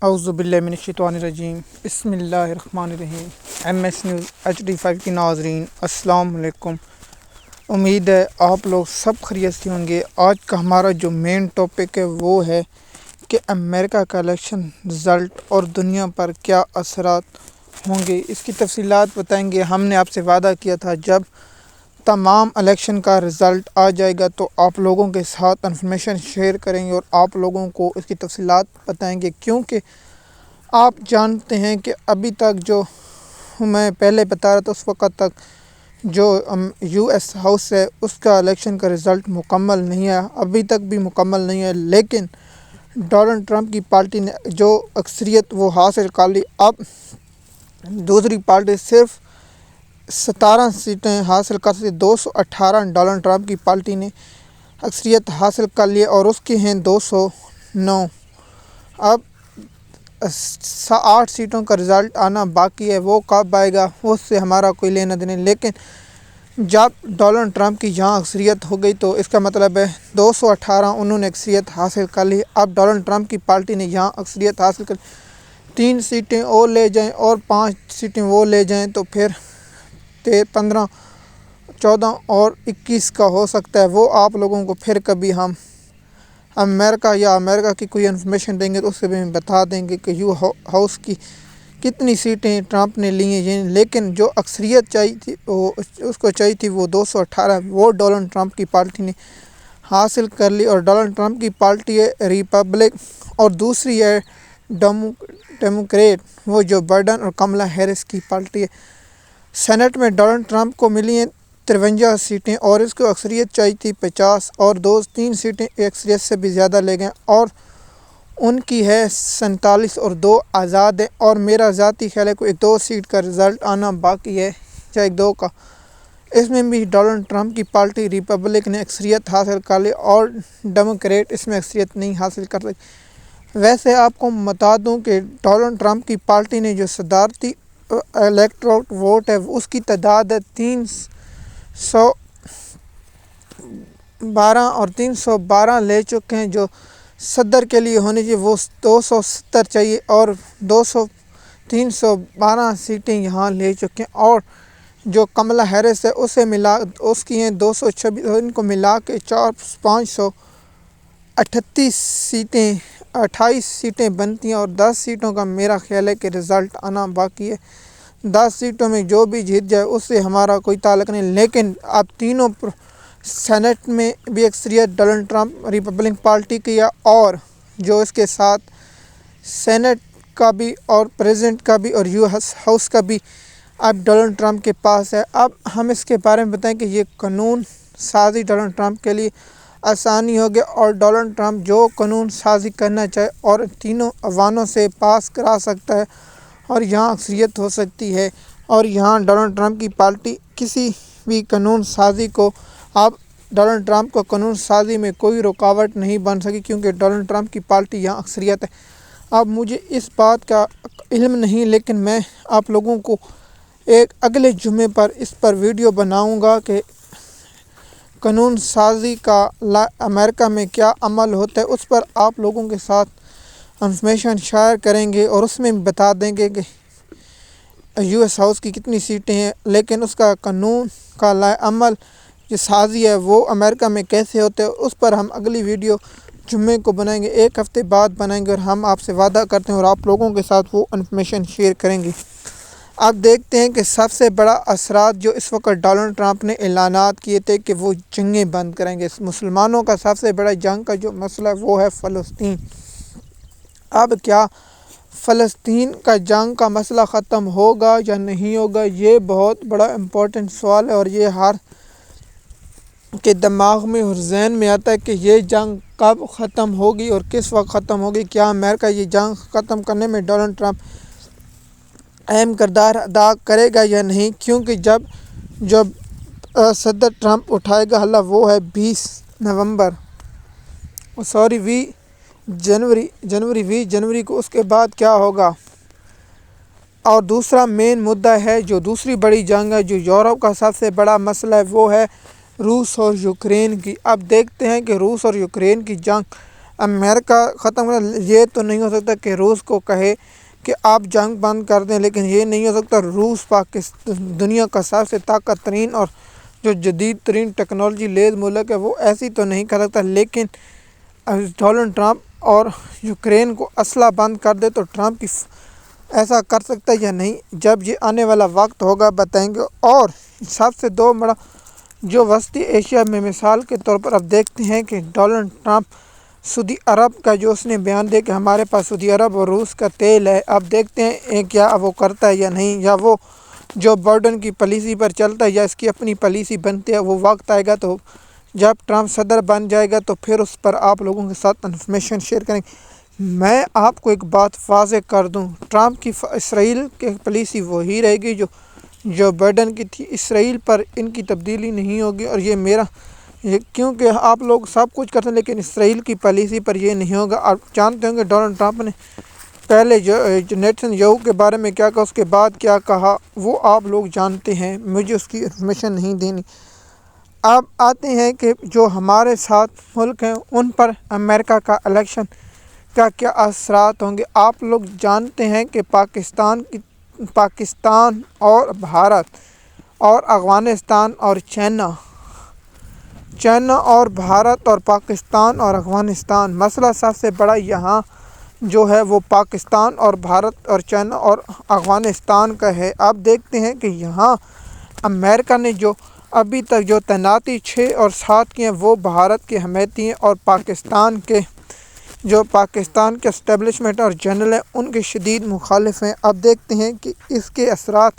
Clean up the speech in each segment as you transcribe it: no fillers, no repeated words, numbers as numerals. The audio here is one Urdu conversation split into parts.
اعوذ باللہ من الشیطان الرجیم، بسم اللہ الرحمن الرحیم۔ ایم ایس نیوز HD5 کی ناظرین السلام علیکم۔ امید ہے آپ لوگ سب خیریت سے ہوں گے۔ آج کا ہمارا جو مین ٹاپک ہے وہ ہے کہ امریکہ کا الیکشن رزلٹ اور دنیا پر کیا اثرات ہوں گے، اس کی تفصیلات بتائیں گے۔ ہم نے آپ سے وعدہ کیا تھا جب تمام الیکشن کا رزلٹ آ جائے گا تو آپ لوگوں کے ساتھ انفارمیشن شیئر کریں گے اور آپ لوگوں کو اس کی تفصیلات بتائیں گے، کیونکہ آپ جانتے ہیں کہ ابھی تک جو میں پہلے بتا رہا تھا اس وقت تک جو US ہاؤس ہے اس کا الیکشن کا رزلٹ مکمل نہیں ہے، ابھی تک بھی مکمل نہیں ہے، لیکن ڈونلڈ ٹرمپ کی پارٹی نے جو اکثریت وہ حاصل کر لی۔ اب دوسری پارٹی صرف 17 سیٹیں حاصل کر سکتی، 218 ڈونلڈ ٹرمپ کی پارٹی نے اکثریت حاصل کر لی اور اس کی ہیں 209۔ اب 8 سیٹوں کا رزلٹ آنا باقی ہے، وہ کب آئے گا اس سے ہمارا کوئی لینا دینا، لیکن جب ڈونلڈ ٹرمپ کی جہاں اکثریت ہو گئی تو اس کا مطلب ہے 218 انہوں نے اکثریت حاصل کر لی۔ اب ڈونلڈ ٹرمپ کی پارٹی نے یہاں اکثریت حاصل کر 3 سیٹیں اور لے جائیں اور 5 سیٹیں وہ لے جائیں تو پھر 15 14 اور 21 کا ہو سکتا ہے۔ وہ آپ لوگوں کو پھر کبھی ہم امریکہ کی کوئی انفارمیشن دیں گے تو اس سے بھی ہم بتا دیں گے کہ ہاؤس کی کتنی سیٹیں ٹرمپ نے لی ہیں، لیکن جو اکثریت چاہیے تھی اس کو چاہیے تھی وہ 218 وہ ڈونلڈ ٹرمپ کی پارٹی نے حاصل کر لی۔ اور ڈونلڈ ٹرمپ کی پارٹی ہے ریپبلک اور دوسری ہے ڈیموکریٹ، وہ جو بائیڈن اور کملا ہیرس کی پارٹی ہے۔ سینٹ میں ڈونلڈ ٹرمپ کو ملی ہیں 53 سیٹیں اور اس کو اکثریت چاہیے تھی 50 اور 3 سیٹیں اکثریت سے بھی زیادہ لے گئے اور ان کی ہے 47 اور 2 آزاد ہیں۔ اور میرا ذاتی خیال ہے کوئی 2 سیٹ کا رزلٹ آنا باقی ہے، چاہے 2 کا، اس میں بھی ڈونلڈ ٹرمپ کی پارٹی ریپبلک نے اکثریت حاصل کر لی اور ڈیموکریٹ اس میں اکثریت نہیں حاصل کر سکی۔ ویسے آپ کو بتا دوں کہ ڈونلڈ ٹرمپ کی پارٹی نے جو صدارتی الیکٹورل ووٹ ہے اس کی تعداد ہے 312 اور 312 لے چکے ہیں، جو صدر کے لیے ہونی چاہیے وہ 270 چاہیے اور 312 سیٹیں یہاں لے چکے ہیں۔ اور جو کملا ہیرس ہے اسے ملا اس کی ہیں 226، ان کو ملا کے 538 سیٹیں 28 سیٹیں بنتی ہیں اور 10 سیٹوں کا میرا خیال ہے کہ رزلٹ آنا باقی ہے۔ 10 سیٹوں میں جو بھی جیت جائے اس سے ہمارا کوئی تعلق نہیں، لیکن اب تینوں سینٹ میں بھی اکثریت ڈونلڈ ٹرمپ ریپبلک پارٹی کی ہے اور جو اس کے ساتھ سینٹ کا بھی اور پریزیڈنٹ کا بھی اور US ہاؤس کا بھی اب ڈونلڈ ٹرمپ کے پاس ہے۔ اب ہم اس کے بارے میں بتائیں کہ یہ قانون سازی ڈونلڈ ٹرمپ کے لیے آسانی ہوگی اور ڈونلڈ ٹرمپ جو قانون سازی کرنا چاہے اور تینوں ایوانوں سے پاس کرا سکتا ہے اور یہاں اکثریت ہو سکتی ہے اور یہاں ڈونلڈ ٹرمپ کی پارٹی کسی بھی قانون سازی کو اب ڈونلڈ ٹرمپ کو قانون سازی میں کوئی رکاوٹ نہیں بن سکی کیونکہ ڈونلڈ ٹرمپ کی پارٹی یہاں اکثریت ہے۔ اب مجھے اس بات کا علم نہیں، لیکن میں آپ لوگوں کو ایک اگلے جمعے پر اس پر ویڈیو بناؤں گا کہ قانون سازی کا امریکہ میں کیا عمل ہوتا ہے، اس پر آپ لوگوں کے ساتھ انفارمیشن شیئر کریں گے اور اس میں بتا دیں گے کہ US ہاؤس کی کتنی سیٹیں ہیں، لیکن اس کا قانون کا عمل جو سازی ہے وہ امریکہ میں کیسے ہوتے ہے اس پر ہم اگلی ویڈیو جمعے کو بنائیں گے، 1 ہفتے بعد بنائیں گے اور ہم آپ سے وعدہ کرتے ہیں اور آپ لوگوں کے ساتھ وہ انفارمیشن شیئر کریں گے۔ آپ دیکھتے ہیں کہ سب سے بڑا اثرات جو اس وقت ڈونلڈ ٹرمپ نے اعلانات کیے تھے کہ وہ جنگیں بند کریں گے، مسلمانوں کا سب سے بڑا جنگ کا جو مسئلہ ہے وہ ہے فلسطین۔ اب کیا فلسطین کا جنگ کا مسئلہ ختم ہوگا یا نہیں ہوگا، یہ بہت بڑا امپورٹنٹ سوال ہے اور یہ ہر کے دماغ میں اور ذہن میں آتا ہے کہ یہ جنگ کب ختم ہوگی اور کس وقت ختم ہوگی۔ کیا امریکہ یہ جنگ ختم کرنے میں ڈونلڈ ٹرمپ اہم کردار ادا کرے گا یا نہیں، کیونکہ جب صدر ٹرمپ اٹھائے گا حلہ وہ ہے 20 جنوری کو، اس کے بعد کیا ہوگا۔ اور دوسرا مین مدعا ہے جو دوسری بڑی جنگ ہے جو یورپ کا سب سے بڑا مسئلہ ہے وہ ہے روس اور یوکرین کی۔ اب دیکھتے ہیں کہ روس اور یوکرین کی جنگ امریکہ ختم کر، یہ تو نہیں ہو سکتا کہ روس کو کہے کہ آپ جنگ بند کر دیں، لیکن یہ نہیں ہو سکتا روس پاکستان دنیا کا سب سے طاقت ترین اور جو جدید ترین ٹیکنالوجی لیز ملک ہے وہ ایسی تو نہیں کر سکتا، لیکن ڈونلڈ ٹرمپ اور یوکرین کو اسلحہ بند کر دے تو ٹرمپ کی ایسا کر سکتا ہے یا نہیں، جب یہ آنے والا وقت ہوگا بتائیں گے۔ اور سب سے دو بڑا جو وسطی ایشیا میں مثال کے طور پر اب دیکھتے ہیں کہ ڈونلڈ ٹرمپ سعودی عرب کا جو اس نے بیان دیا کہ ہمارے پاس سعودی عرب اور روس کا تیل ہے، اب دیکھتے ہیں کیا وہ کرتا ہے یا نہیں، یا وہ جو بائیڈن کی پالیسی پر چلتا ہے یا اس کی اپنی پالیسی بنتی ہے۔ وہ وقت آئے گا تو جب ٹرمپ صدر بن جائے گا تو پھر اس پر آپ لوگوں کے ساتھ انفارمیشن شیئر کریں گے۔ میں آپ کو ایک بات واضح کر دوں، ٹرمپ کی اسرائیل کی پالیسی وہی رہے گی جو بائیڈن کی تھی، اسرائیل پر ان کی تبدیلی نہیں ہوگی۔ اور یہ کیونکہ آپ لوگ سب کچھ کرتے ہیں لیکن اسرائیل کی پالیسی پر یہ نہیں ہوگا۔ آپ جانتے ہوں گے ڈونلڈ ٹرمپ نے پہلے جو نیتن یاہو کے بارے میں کیا کہا، اس کے بعد کیا کہا، وہ آپ لوگ جانتے ہیں، مجھے اس کی انفارمیشن نہیں دینی۔ اب آتے ہیں کہ جو ہمارے ساتھ ملک ہیں ان پر امریکہ کا الیکشن کا کیا اثرات ہوں گے۔ آپ لوگ جانتے ہیں کہ پاکستان اور بھارت اور افغانستان اور چائنا اور بھارت اور پاکستان اور افغانستان، مسئلہ سب سے بڑا یہاں جو ہے وہ پاکستان اور بھارت اور چائنا اور افغانستان کا ہے۔ آپ دیکھتے ہیں کہ یہاں امریکہ نے جو ابھی تک جو تعیناتی 6 اور 7 کی ہیں وہ بھارت کی حمایتی ہیں، اور پاکستان کے اسٹیبلشمنٹ اور جنرل ہیں ان کے شدید مخالف ہیں۔ اب دیکھتے ہیں کہ اس کے اثرات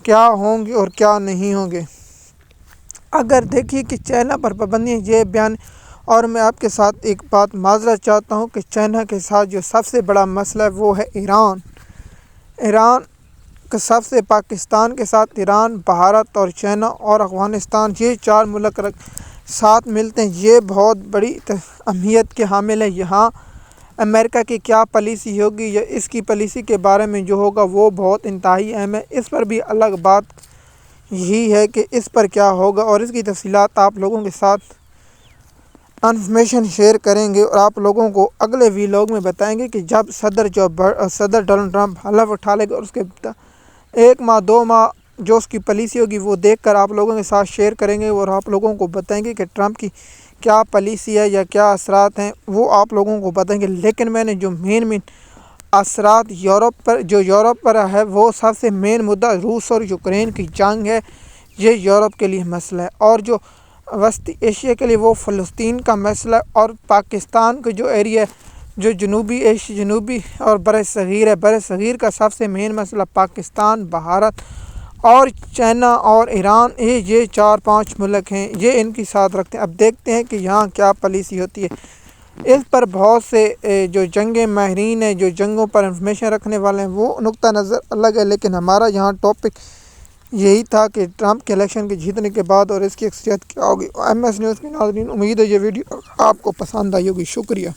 کیا ہوں گے اور کیا نہیں ہوں گے۔ اگر دیکھیے کہ چائنا پر پابندیاں، یہ بیان، اور میں آپ کے ساتھ ایک بات معذرت چاہتا ہوں کہ چائنا کے ساتھ جو سب سے بڑا مسئلہ ہے وہ ہے ایران کا سب سے پاکستان کے ساتھ ایران، بھارت اور چائنا اور افغانستان، یہ 4 ملک ساتھ ملتے ہیں، یہ بہت بڑی اہمیت کے حامل ہے۔ یہاں امریکہ کی کیا پالیسی ہوگی یا اس کی پالیسی کے بارے میں جو ہوگا وہ بہت انتہائی اہم ہے۔ اس پر بھی الگ بات یہی ہے کہ اس پر کیا ہوگا، اور اس کی تفصیلات آپ لوگوں کے ساتھ انفارمیشن شیئر کریں گے اور آپ لوگوں کو اگلے ویلاگ میں بتائیں گے کہ جب صدر ڈونلڈ ٹرمپ حلف اٹھا لے گا اور اس کے 1 ماہ 2 ماہ جو اس کی پالیسی ہوگی وہ دیکھ کر آپ لوگوں کے ساتھ شیئر کریں گے اور آپ لوگوں کو بتائیں گے کہ ٹرمپ کی کیا پالیسی ہے یا کیا اثرات ہیں، وہ آپ لوگوں کو بتائیں گے۔ لیکن میں نے جو مین اثرات یورپ پر ہے، وہ سب سے مین مدعا روس اور یوکرین کی جنگ ہے، یہ یورپ کے لیے مسئلہ ہے، اور جو وسطی ایشیا کے لیے وہ فلسطین کا مسئلہ ہے، اور پاکستان کا جو ایریا ہے جو جنوبی اور بر صغیر ہے، بر صغیر کا سب سے مین مسئلہ پاکستان، بھارت اور چائنا اور ایران، یہ 4-5 ملک ہیں، یہ ان کی ساتھ رکھتے ہیں۔ اب دیکھتے ہیں کہ یہاں کیا پالیسی ہوتی ہے۔ اس پر بہت سے جو جنگیں ماہرین ہیں، جو جنگوں پر انفارمیشن رکھنے والے ہیں، وہ نقطہ نظر الگ ہے، لیکن ہمارا یہاں ٹاپک یہی تھا کہ ٹرمپ کے الیکشن کے جیتنے کے بعد اور اس کی اکثریت کیا ہوگی۔ MS نیوز کے ناظرین، امید ہے یہ ویڈیو آپ کو پسند آئی ہوگی۔ شکریہ۔